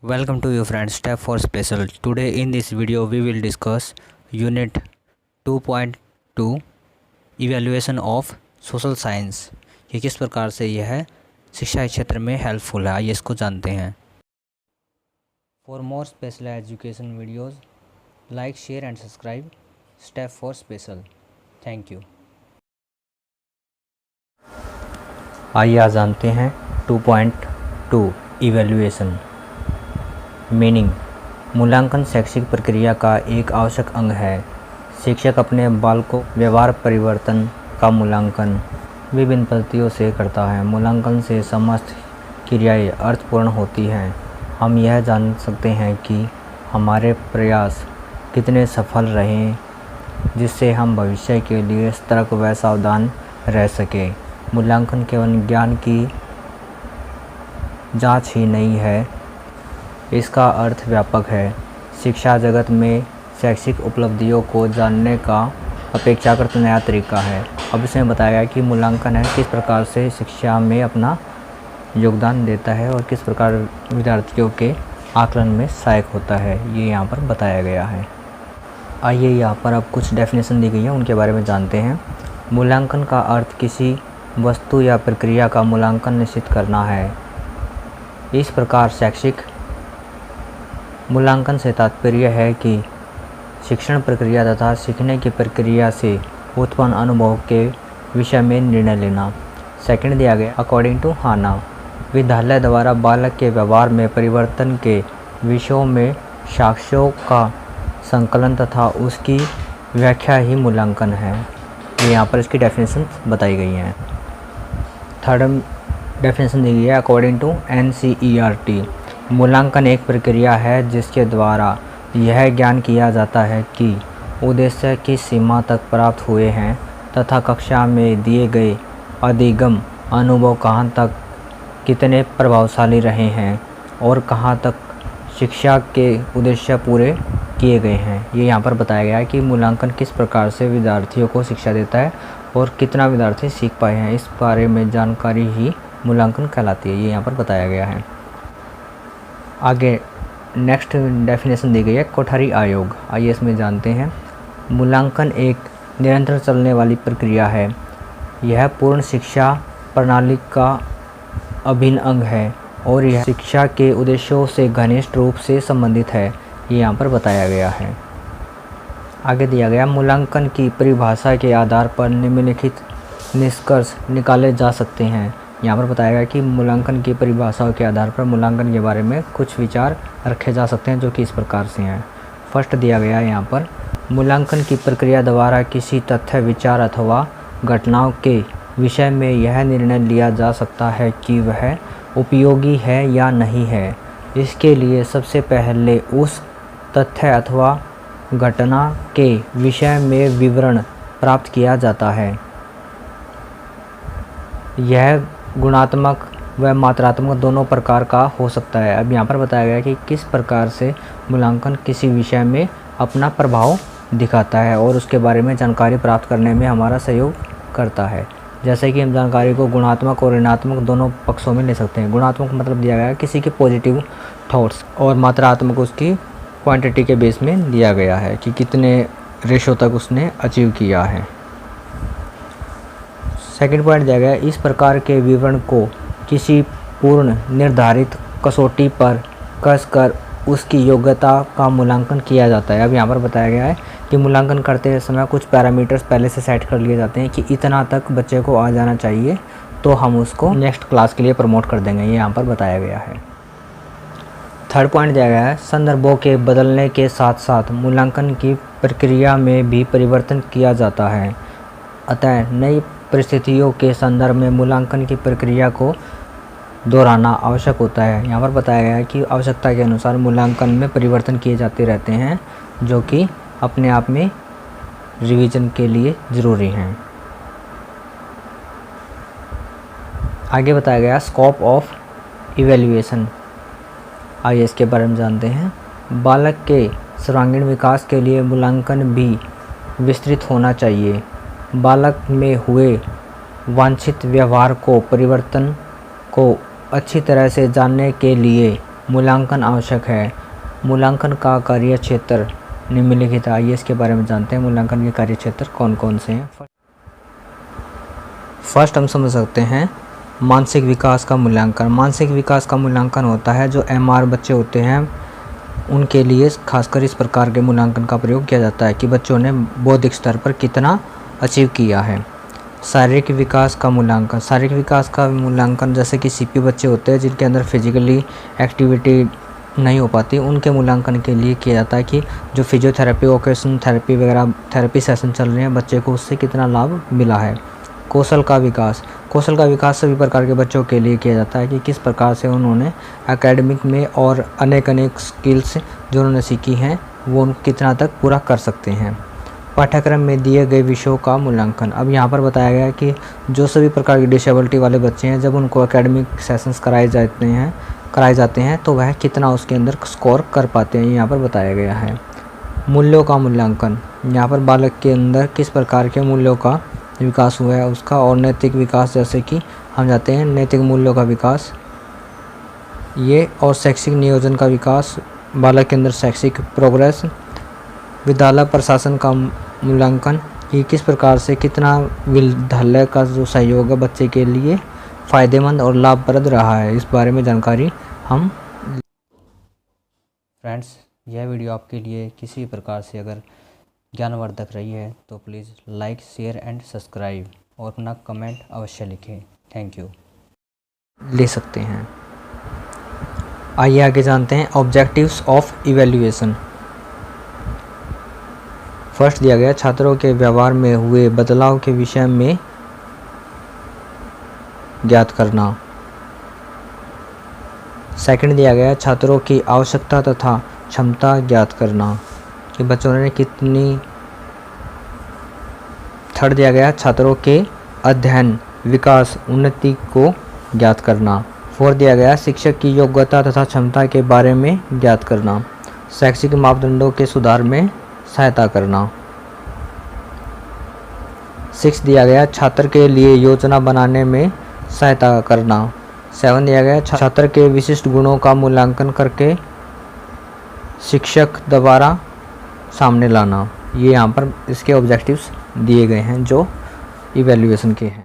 Welcome to you friends, Step for Special. Today in this video we will discuss Unit 2.2 Evaluation of Social Science। ये किस प्रकार से यह शिक्षा क्षेत्र में हेल्पफुल है, आइए इसको जानते हैं। For more special education videos, like, share and subscribe Step for Special. Thank you. आइए आज जानते हैं 2.2 Evaluation। मीनिंग: मूल्यांकन शैक्षिक प्रक्रिया का एक आवश्यक अंग है। शिक्षक अपने बालकों व्यवहार परिवर्तन का मूल्यांकन विभिन्न पद्धतियों से करता है। मूल्यांकन से समस्त क्रियाएं अर्थपूर्ण होती हैं। हम यह जान सकते हैं कि हमारे प्रयास कितने सफल रहे, जिससे हम भविष्य के लिए सतर्क व सावधान रह सकें। मूल्यांकन केवल ज्ञान की जांच ही नहीं है, इसका अर्थ व्यापक है। शिक्षा जगत में शैक्षिक उपलब्धियों को जानने का अपेक्षाकृत नया तरीका है। अब इसमें बताया गया कि मूल्यांकन है किस प्रकार से शिक्षा में अपना योगदान देता है और किस प्रकार विद्यार्थियों के आकलन में सहायक होता है, ये यहाँ पर बताया गया है। आइए यहाँ पर अब कुछ डेफिनेशन दी गई है, उनके बारे में जानते हैं। मूल्यांकन का अर्थ किसी वस्तु या प्रक्रिया का मूल्यांकन निश्चित करना है। इस प्रकार शैक्षिक मूल्यांकन से तात्पर्य है कि शिक्षण प्रक्रिया तथा सीखने की प्रक्रिया से उत्पन्न अनुभव के विषय में निर्णय लेना। सेकंड दिया गया अकॉर्डिंग टू हाना, विद्यालय द्वारा बालक के व्यवहार में परिवर्तन के विषयों में साक्ष्यों का संकलन तथा उसकी व्याख्या ही मूल्यांकन है। ये यहाँ पर इसकी डेफिनेशन बताई गई हैं। थर्ड डेफिनेशन दी गई है अकॉर्डिंग टू NCERT, मूल्यांकन एक प्रक्रिया है जिसके द्वारा यह ज्ञान किया जाता है कि उद्देश्य किस सीमा तक प्राप्त हुए हैं तथा कक्षा में दिए गए अधिगम अनुभव कहाँ तक कितने प्रभावशाली रहे हैं और कहाँ तक शिक्षा के उद्देश्य पूरे किए गए हैं। ये यहाँ पर बताया गया है कि मूल्यांकन किस प्रकार से विद्यार्थियों को शिक्षा देता है और कितना विद्यार्थी सीख पाए हैं, इस बारे में जानकारी ही मूल्यांकन कहलाती है। ये यहाँ पर बताया गया है। आगे नेक्स्ट डेफिनेशन दी गई है कोठारी आयोग। आइए इसमें जानते हैं। मूल्यांकन एक निरंतर चलने वाली प्रक्रिया है। यह पूर्ण शिक्षा प्रणाली का अभिन्न अंग है और यह शिक्षा के उद्देश्यों से घनिष्ठ रूप से संबंधित है। ये यहाँ पर बताया गया है। आगे दिया गया मूल्यांकन की परिभाषा के आधार पर निम्नलिखित निष्कर्ष निकाले जा सकते हैं। यहाँ पर बताया गया कि मूल्यांकन की परिभाषाओं के आधार पर मूल्यांकन के बारे में कुछ विचार रखे जा सकते हैं, जो कि इस प्रकार से हैं। फर्स्ट दिया गया है यहाँ पर मूल्यांकन की प्रक्रिया द्वारा किसी तथ्य, विचार अथवा घटनाओं के विषय में यह निर्णय लिया जा सकता है कि वह उपयोगी है या नहीं है। इसके लिए सबसे पहले उस तथ्य अथवा घटना के विषय में विवरण प्राप्त किया जाता है। यह गुणात्मक व मात्रात्मक दोनों प्रकार का हो सकता है। अब यहाँ पर बताया गया है कि किस प्रकार से मूल्यांकन किसी विषय में अपना प्रभाव दिखाता है और उसके बारे में जानकारी प्राप्त करने में हमारा सहयोग करता है। जैसे कि हम जानकारी को गुणात्मक और ऋणात्मक दोनों पक्षों में ले सकते हैं। गुणात्मक मतलब दिया गया है किसी के पॉजिटिव थॉट्स, और मात्रात्मक उसकी क्वांटिटी के बेस में दिया गया है कि कितने रेशो तक उसने अचीव किया है। सेकंड पॉइंट दिया गया है इस प्रकार के विवरण को किसी पूर्ण निर्धारित कसौटी पर कसकर उसकी योग्यता का मूल्यांकन किया जाता है। अब यहाँ पर बताया गया है कि मूल्यांकन करते समय कुछ पैरामीटर्स पहले से सेट कर लिए जाते हैं कि इतना तक बच्चे को आ जाना चाहिए, तो हम उसको नेक्स्ट क्लास के लिए प्रमोट कर देंगे। ये यहाँ पर बताया गया है। थर्ड पॉइंट दिया गया है संदर्भों के बदलने के साथ साथ मूल्यांकन की प्रक्रिया में भी परिवर्तन किया जाता है। अतः नई परिस्थितियों के संदर्भ में मूल्यांकन की प्रक्रिया को दोहराना आवश्यक होता है। यहाँ पर बताया गया है कि आवश्यकता के अनुसार मूल्यांकन में परिवर्तन किए जाते रहते हैं, जो कि अपने आप में रिवीजन के लिए ज़रूरी हैं। आगे बताया गया स्कोप ऑफ इवैल्यूएशन। आइए इसके बारे में जानते हैं। बालक के सर्वांगीण विकास के लिए मूल्यांकन भी विस्तृत होना चाहिए। बालक में हुए वांछित व्यवहार को परिवर्तन को अच्छी तरह से जानने के लिए मूल्यांकन आवश्यक है। मूल्यांकन का कार्य क्षेत्र निम्नलिखित, आइए इसके बारे में जानते हैं। मूल्यांकन के कार्य क्षेत्र कौन कौन से हैं। फर्स्ट हम समझ सकते हैं मानसिक विकास का मूल्यांकन। मानसिक विकास का मूल्यांकन होता है जो MR बच्चे होते हैं उनके लिए खासकर इस प्रकार के मूल्यांकन का प्रयोग किया जाता है कि बच्चों ने बौद्धिक स्तर पर कितना अचीव किया है। शारीरिक विकास का मूल्यांकन। शारीरिक विकास का मूल्यांकन जैसे कि CP बच्चे होते हैं जिनके अंदर फिजिकली एक्टिविटी नहीं हो पाती, उनके मूल्यांकन के लिए किया जाता है कि जो फिजियोथेरेपी, ओकेशनल थेरेपी वगैरह थेरेपी सेशन चल रहे हैं बच्चे को उससे कितना लाभ मिला है। कौशल का विकास। कौशल का विकास सभी प्रकार के बच्चों के लिए किया जाता है कि किस प्रकार से उन्होंने एकेडमिक में और अनेक स्किल्स जो उन्होंने सीखी हैं वो कितना तक पूरा कर सकते हैं। पाठ्यक्रम में दिए गए विषयों का मूल्यांकन। अब यहाँ पर बताया गया है कि जो सभी प्रकार की डिसेबिलिटी वाले बच्चे हैं जब उनको एकेडमिक सेशंस कराए जाते हैं तो वह कितना उसके अंदर स्कोर कर पाते हैं, यहाँ पर बताया गया है। मूल्यों का मूल्यांकन। यहाँ पर बालक के अंदर किस प्रकार के मूल्यों का विकास हुआ है उसका, और नैतिक विकास जैसे कि हम जाते हैं नैतिक मूल्यों का विकास ये, और शैक्षिक नियोजन का विकास, बालक के अंदर शैक्षिक प्रोग्रेस। विद्यालय प्रशासन का मूल्यांकन कि किस प्रकार से कितना विद्यालय का जो सहयोग है बच्चे के लिए फ़ायदेमंद और लाभप्रद रहा है, इस बारे में जानकारी हम। फ्रेंड्स, यह वीडियो आपके लिए किसी प्रकार से अगर ज्ञानवर्धक रही है तो please like, share and subscribe और अपना कमेंट अवश्य लिखें। Thank you. ले सकते हैं। आइए आगे जानते हैं ऑब्जेक्टिव्स ऑफ इवैल्यूएशन। फर्स्ट दिया गया छात्रों के व्यवहार में हुए बदलाव के विषय में ज्ञात करना। सेकंड दिया गया छात्रों की आवश्यकता तथा क्षमता ज्ञात करना कि बच्चों ने कितनी। थर्ड दिया गया छात्रों के अध्ययन, विकास, उन्नति को ज्ञात करना। फोर्थ दिया गया शिक्षक की योग्यता तथा क्षमता के बारे में ज्ञात करना। शैक्षिक मापदंडों के सुधार में सहायता करना। 6 दिया गया छात्र के लिए योजना बनाने में सहायता करना। 7 दिया गया छात्र के विशिष्ट गुणों का मूल्यांकन करके शिक्षक द्वारा सामने लाना। ये यहाँ पर इसके ऑब्जेक्टिव्स दिए गए हैं जो इवैल्यूएशन के हैं।